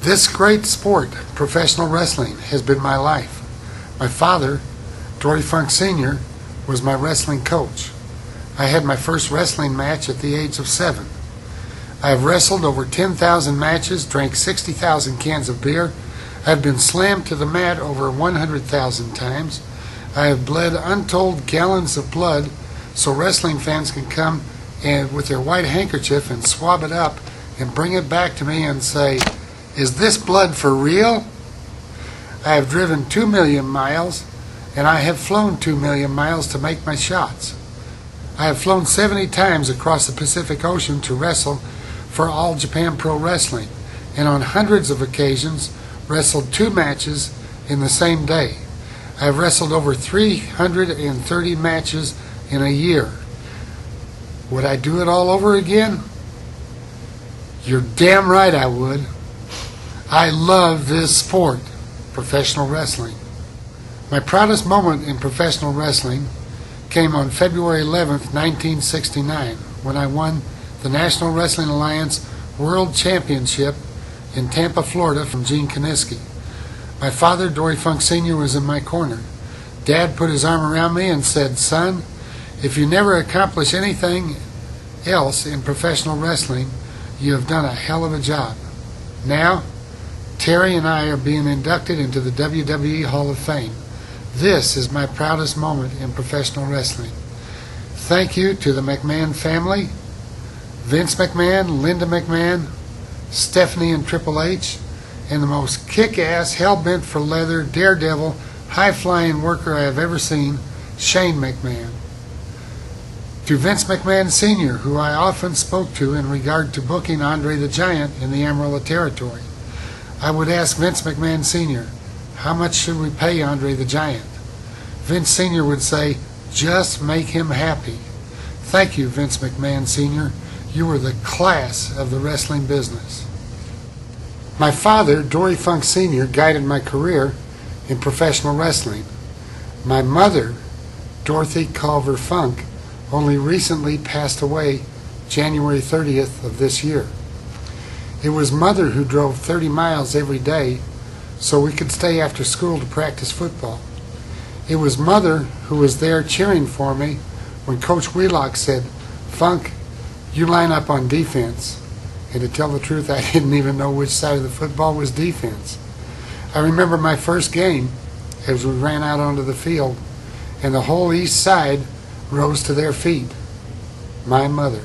This great sport, professional wrestling, has been my life. My father, Dory Funk Sr., was my wrestling coach. I had my first wrestling match at the age of 7. I have wrestled over 10,000 matches, drank 60,000 cans of beer. I have been slammed to the mat over 100,000 times. I have bled untold gallons of blood so wrestling fans can come and with their white handkerchief and swab it up and bring it back to me and say, "Is this blood for real?" I have driven 2 million miles, and I have flown 2 million miles to make my shots. I have flown 70 times across the Pacific Ocean to wrestle for All Japan Pro Wrestling, and on hundreds of occasions wrestled 2 matches in the same day. I have wrestled over 330 matches in a year. Would I do it all over again? You're damn right I would. I love this sport, professional wrestling. My proudest moment in professional wrestling came on February 11th, 1969, when I won the National Wrestling Alliance World Championship in Tampa, Florida from Gene Kiniski. My father, Dory Funk Sr., was in my corner. Dad put his arm around me and said, "Son, if you never accomplish anything else in professional wrestling, you have done a hell of a job. Now, Terry and I are being inducted into the WWE Hall of Fame. This is my proudest moment in professional wrestling. Thank you to the McMahon family, Vince McMahon, Linda McMahon, Stephanie and Triple H, and the most kick-ass, hell-bent for leather, daredevil, high-flying worker I have ever seen, Shane McMahon. To Vince McMahon Sr., who I often spoke to in regard to booking Andre the Giant in the Amarillo territory. I would ask Vince McMahon Sr., how much should we pay Andre the Giant? Vince Sr. would say, just make him happy. Thank you, Vince McMahon Sr. You were the class of the wrestling business. My father, Dory Funk Sr., guided my career in professional wrestling. My mother, Dorothy Culver Funk, only recently passed away January 30th of this year. It was Mother who drove 30 miles every day so we could stay after school to practice football. It was Mother who was there cheering for me when Coach Wheelock said, "Funk, you line up on defense." And to tell the truth, I didn't even know which side of the football was defense. I remember my first game as we ran out onto the field and the whole east side rose to their feet. My mother.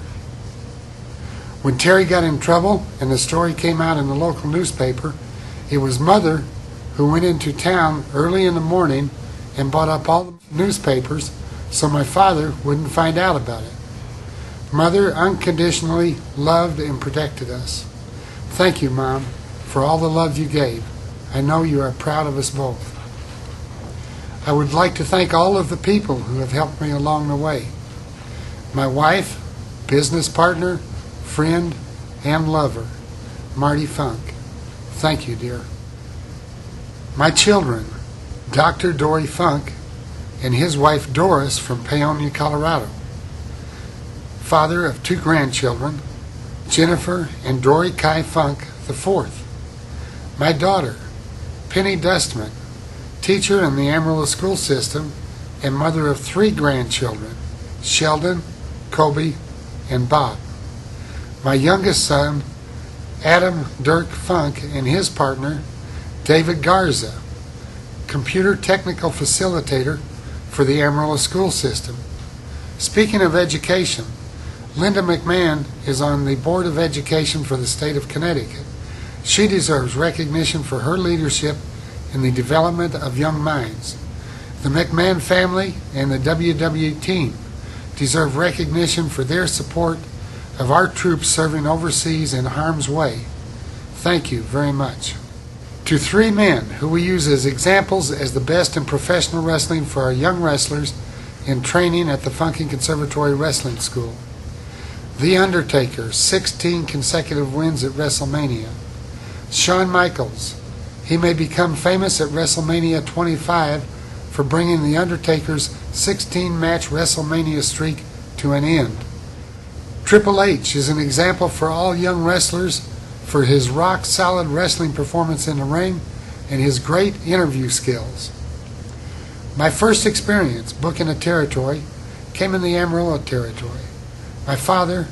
When Terry got in trouble and the story came out in the local newspaper, it was Mother who went into town early in the morning and bought up all the newspapers so my father wouldn't find out about it. Mother unconditionally loved and protected us. Thank you, Mom, for all the love you gave. I know you are proud of us both. I would like to thank all of the people who have helped me along the way. My wife, business partner, friend, and lover, Marty Funk. Thank you, dear. My children, Dr. Dory Funk and his wife Doris from Paonia, Colorado. Father of 2 grandchildren, Jennifer and Dory Kai Funk IV. My daughter, Penny Dustman, teacher in the Amarillo school system and mother of 3 grandchildren, Sheldon, Kobe, and Bob. My youngest son, Adam Dirk Funk, and his partner, David Garza, computer technical facilitator for the Amarillo school system. Speaking of education, Linda McMahon is on the Board of Education for the state of Connecticut. She deserves recognition for her leadership in the development of young minds. The McMahon family and the WW team deserve recognition for their support of our troops serving overseas in harm's way. Thank you very much. To 3 men who we use as examples as the best in professional wrestling for our young wrestlers in training at the Funky Conservatory Wrestling School. The Undertaker, 16 consecutive wins at WrestleMania. Shawn Michaels, he may become famous at WrestleMania 25 for bringing The Undertaker's 16-match WrestleMania streak to an end. Triple H is an example for all young wrestlers for his rock-solid wrestling performance in the ring and his great interview skills. My first experience booking a territory came in the Amarillo territory. My father,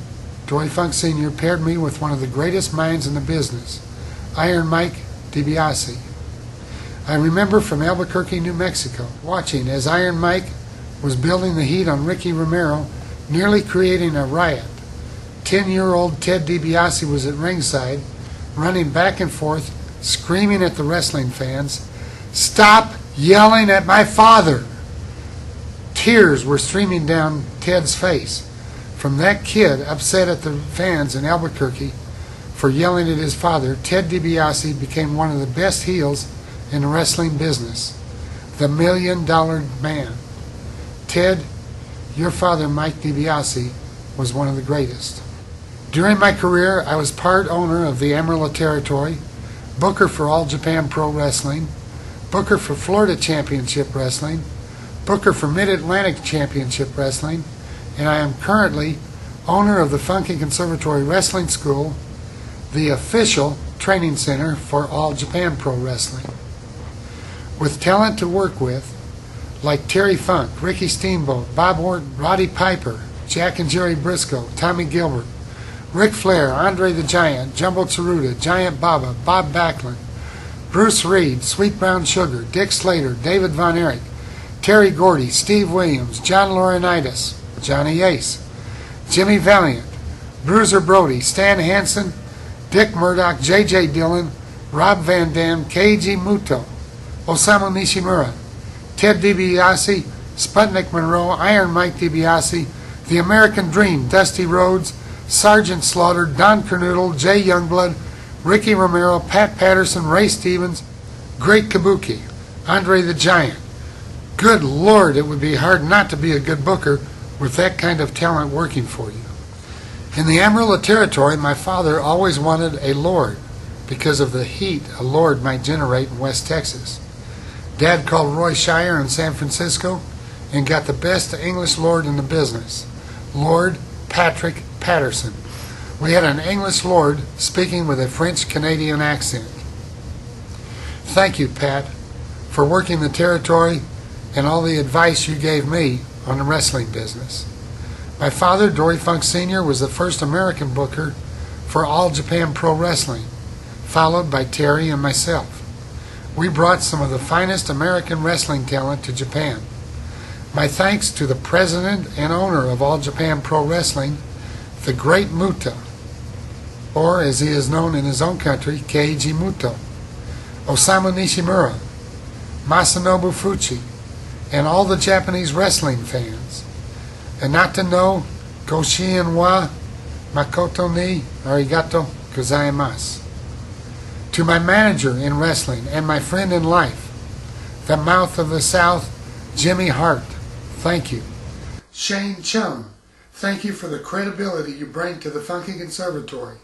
Dory Funk Sr., paired me with one of the greatest minds in the business, Iron Mike DiBiase. I remember from Albuquerque, New Mexico, watching as Iron Mike was building the heat on Ricky Romero, nearly creating a riot. 10-year-old Ted DiBiase was at ringside, running back and forth, screaming at the wrestling fans, "Stop yelling at my father!" Tears were streaming down Ted's face. From that kid upset at the fans in Albuquerque for yelling at his father, Ted DiBiase became one of the best heels in the wrestling business. The $1 Million Man. Ted, your father, Mike DiBiase, was one of the greatest. During my career, I was part owner of the Amarillo Territory, booker for All Japan Pro Wrestling, booker for Florida Championship Wrestling, booker for Mid-Atlantic Championship Wrestling, and I am currently owner of the Funky Conservatory Wrestling School, the official training center for All Japan Pro Wrestling. With talent to work with, like Terry Funk, Ricky Steamboat, Bob Orton, Roddy Piper, Jack and Jerry Briscoe, Tommy Gilbert, Ric Flair, Andre the Giant, Jumbo Tsuruta, Giant Baba, Bob Backlund, Bruce Reed, Sweet Brown Sugar, Dick Slater, David Von Erich, Terry Gordy, Steve Williams, John Laurinaitis, Johnny Ace, Jimmy Valiant, Bruiser Brody, Stan Hansen, Dick Murdoch, J.J. Dillon, Rob Van Dam, Keiji Muto, Osamu Nishimura, Ted DiBiase, Sputnik Monroe, Iron Mike DiBiase, The American Dream, Dusty Rhodes, Sergeant Slaughter, Don Kernoodle, Jay Youngblood, Ricky Romero, Pat Patterson, Ray Stevens, Great Kabuki, Andre the Giant. Good Lord, it would be hard not to be a good booker with that kind of talent working for you. In the Amarillo Territory, my father always wanted a lord because of the heat a lord might generate in West Texas. Dad called Roy Shire in San Francisco and got the best English lord in the business, Lord Patrick Patterson. We had an English lord speaking with a French-Canadian accent. Thank you, Pat, for working the territory and all the advice you gave me on the wrestling business. My father, Dory Funk Sr., was the first American booker for All Japan Pro Wrestling, followed by Terry and myself. We brought some of the finest American wrestling talent to Japan. My thanks to the president and owner of All Japan Pro Wrestling, the Great Muta, or as he is known in his own country, Keiji Muto, Osamu Nishimura, Masanobu Fuchi, and all the Japanese wrestling fans. And not to know Goshin wa Makoto ni Arigato gozaimasu. To my manager in wrestling and my friend in life, the Mouth of the South, Jimmy Hart, thank you. Shane Chung, thank you for the credibility you bring to the Funky Conservatory.